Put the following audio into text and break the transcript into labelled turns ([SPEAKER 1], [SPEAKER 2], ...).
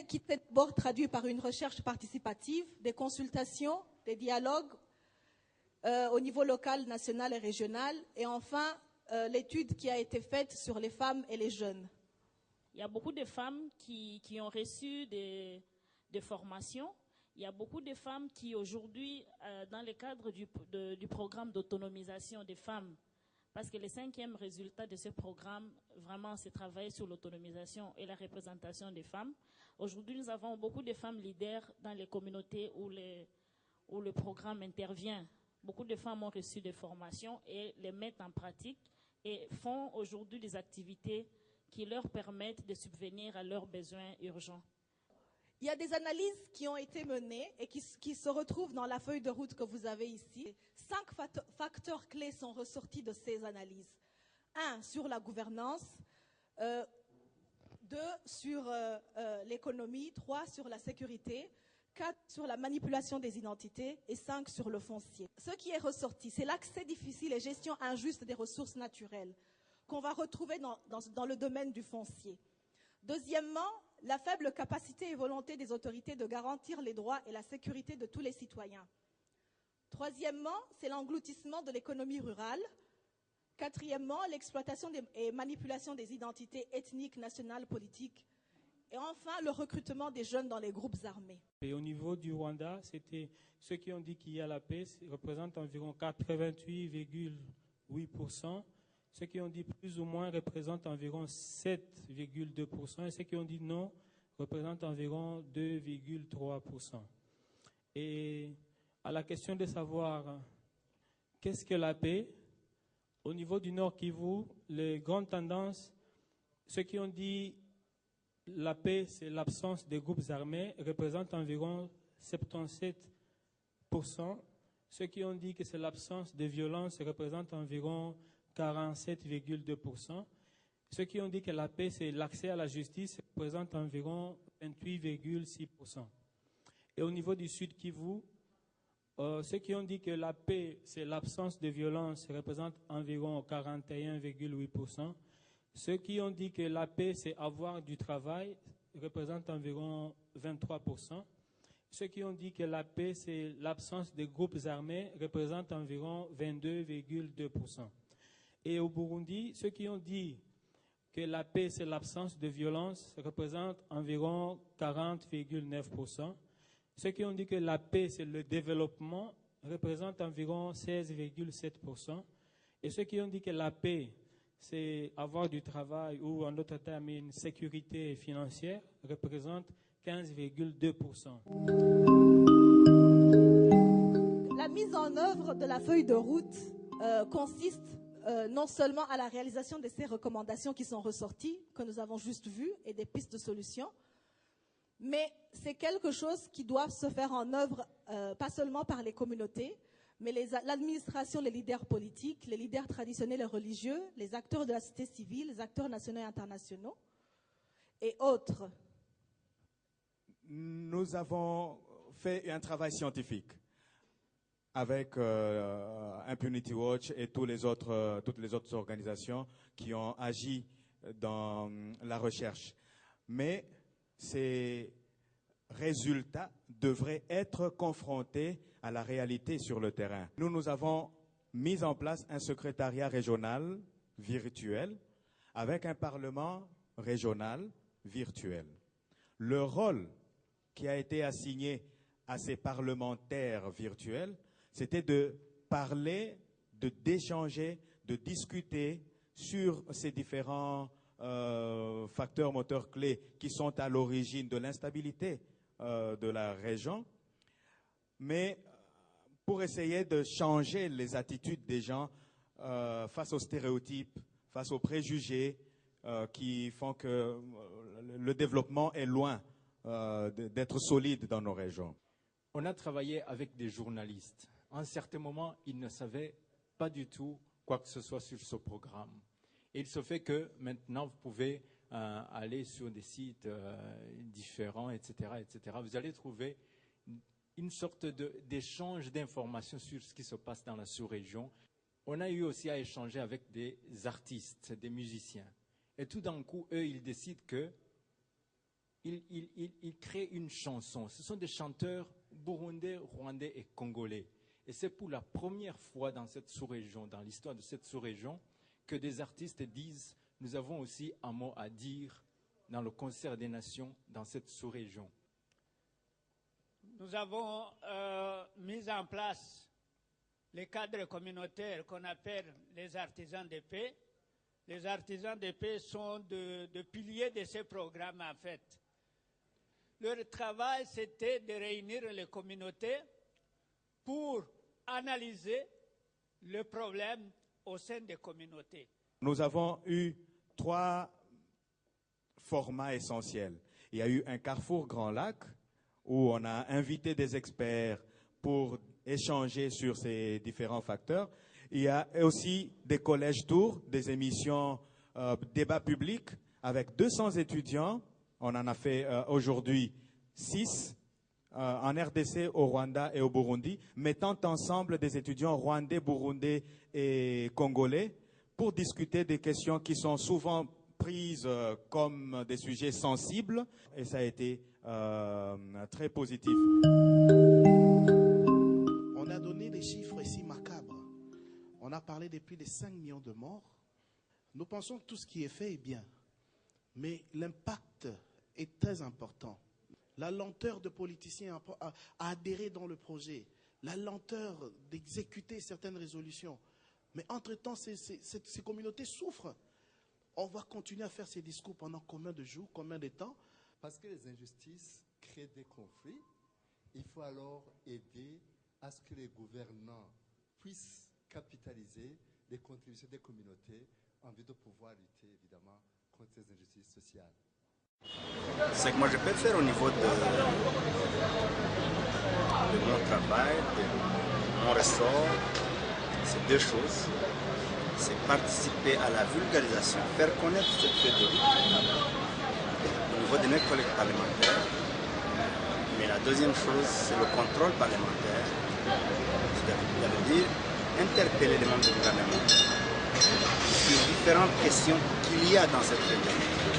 [SPEAKER 1] qui était d'abord traduit par une recherche participative, des consultations, des dialogues au niveau local, national et régional, et enfin l'étude qui a été faite sur les femmes et les jeunes.
[SPEAKER 2] Il y a beaucoup de femmes qui ont reçu des formations. Il y a beaucoup de femmes qui aujourd'hui, dans le cadre du programme d'autonomisation des femmes, parce que le 5e résultat de ce programme, vraiment, c'est travailler sur l'autonomisation et la représentation des femmes. Aujourd'hui, nous avons beaucoup de femmes leaders dans les communautés où le programme intervient. Beaucoup de femmes ont reçu des formations et les mettent en pratique et font aujourd'hui des activités qui leur permettent de subvenir à leurs besoins urgents.
[SPEAKER 1] Il y a des analyses qui ont été menées et qui se retrouvent dans la feuille de route que vous avez ici. 5 facteurs clés sont ressortis de ces analyses. 1, sur la gouvernance. 2, sur l'économie. 3, sur la sécurité. 4, sur la manipulation des identités. Et 5, sur le foncier. Ce qui est ressorti, c'est l'accès difficile et gestion injuste des ressources naturelles qu'on va retrouver dans le domaine du foncier. Deuxièmement, la faible capacité et volonté des autorités de garantir les droits et la sécurité de tous les citoyens. Troisièmement, c'est l'engloutissement de l'économie rurale. Quatrièmement, l'exploitation et manipulation des identités ethniques, nationales, politiques. Et enfin, le recrutement des jeunes dans les groupes armés.
[SPEAKER 3] Et au niveau du Rwanda, c'était ceux qui ont dit qu'il y a la paix, représentent environ 88,8%. Ceux qui ont dit plus ou moins représentent environ 7,2%. Et ceux qui ont dit non représentent environ 2,3%. Et à la question de savoir qu'est-ce que la paix, au niveau du Nord Kivu, les grandes tendances, ceux qui ont dit la paix, c'est l'absence des groupes armés, représentent environ 77%. Ceux qui ont dit que c'est l'absence de violence représentent environ 47,2%. Ceux qui ont dit que la paix, c'est l'accès à la justice, représentent environ 28,6%. Et au niveau du Sud Kivu, ceux qui ont dit que la paix, c'est l'absence de violence, représentent environ 41,8%. Ceux qui ont dit que la paix, c'est avoir du travail, représentent environ 23%. Ceux qui ont dit que la paix, c'est l'absence de groupes armés, représentent environ 22,2%. Et au Burundi, ceux qui ont dit que la paix, c'est l'absence de violence, représentent environ 40,9%. Ceux qui ont dit que la paix, c'est le développement, représentent environ 16,7%. Et ceux qui ont dit que la paix, c'est avoir du travail ou en d'autres termes une sécurité financière, représentent 15,2%.
[SPEAKER 1] La mise en œuvre de la feuille de route consiste non seulement à la réalisation de ces recommandations qui sont ressorties, que nous avons juste vues, et des pistes de solutions, mais c'est quelque chose qui doit se faire en œuvre pas seulement par les communautés, mais l'administration, les leaders politiques, les leaders traditionnels et religieux, les acteurs de la société civile, les acteurs nationaux et internationaux, et autres.
[SPEAKER 4] Nous avons fait un travail scientifique avec Impunity Watch et toutes les autres organisations qui ont agi dans la recherche. Mais ces résultats devraient être confrontés à la réalité sur le terrain. Nous avons mis en place un secrétariat régional virtuel avec un parlement régional virtuel. Le rôle qui a été assigné à ces parlementaires virtuels, c'était de parler, d'échanger, de discuter sur ces différents facteurs moteurs clés qui sont à l'origine de l'instabilité de la région, mais pour essayer de changer les attitudes des gens face aux stéréotypes, face aux préjugés qui font que le développement est loin d'être solide dans nos régions.
[SPEAKER 5] On a travaillé avec des journalistes. À un certain moment, ils ne savaient pas du tout quoi que ce soit sur ce programme. Et il se fait que maintenant, vous pouvez aller sur des sites différents, etc., etc. Vous allez trouver une sorte d'échange d'informations sur ce qui se passe dans la sous-région. On a eu aussi à échanger avec des artistes, des musiciens. Et tout d'un coup, eux, ils décident qu'ils ils créent une chanson. Ce sont des chanteurs burundais, rwandais et congolais. Et c'est pour la première fois dans cette sous-région, dans l'histoire de cette sous-région, que des artistes disent « Nous avons aussi un mot à dire dans le concert des nations dans cette sous-région ».
[SPEAKER 6] Nous avons mis en place les cadres communautaires qu'on appelle les artisans de paix. Les artisans de paix sont de piliers de ces programmes en fait. Leur travail, c'était de réunir les communautés pour analyser le problème au sein des communautés.
[SPEAKER 4] Nous avons eu 3 formats essentiels. Il y a eu un Carrefour Grand Lac où on a invité des experts pour échanger sur ces différents facteurs. Il y a aussi des collèges tours, des émissions débat public avec 200 étudiants. On en a fait aujourd'hui 6 en RDC, au Rwanda et au Burundi, mettant ensemble des étudiants rwandais, burundais et congolais pour discuter des questions qui sont souvent prises comme des sujets sensibles. Et ça a été très positif.
[SPEAKER 7] On a donné des chiffres ici macabres. On a parlé depuis les 5 millions de morts. Nous pensons que tout ce qui est fait est bien. Mais l'impact est très important. La lenteur de politiciens à adhérer dans le projet. La lenteur d'exécuter certaines résolutions. Mais entre-temps, ces communautés souffrent. On va continuer à faire ces discours pendant combien de jours, combien de temps?
[SPEAKER 8] Parce que les injustices créent des conflits. Il faut alors aider à ce que les gouvernants puissent capitaliser les contributions des communautés en vue de pouvoir lutter évidemment contre ces injustices sociales.
[SPEAKER 9] Ce que moi je peux faire au niveau de mon travail, de mon ressort, c'est 2 choses. C'est participer à la vulgarisation, faire connaître cette feuille de route au niveau de mes collègues parlementaires. Mais la deuxième chose, c'est le contrôle parlementaire. Ça veut dire interpeller les membres du gouvernement sur différentes questions qu'il y a dans cette feuille de route.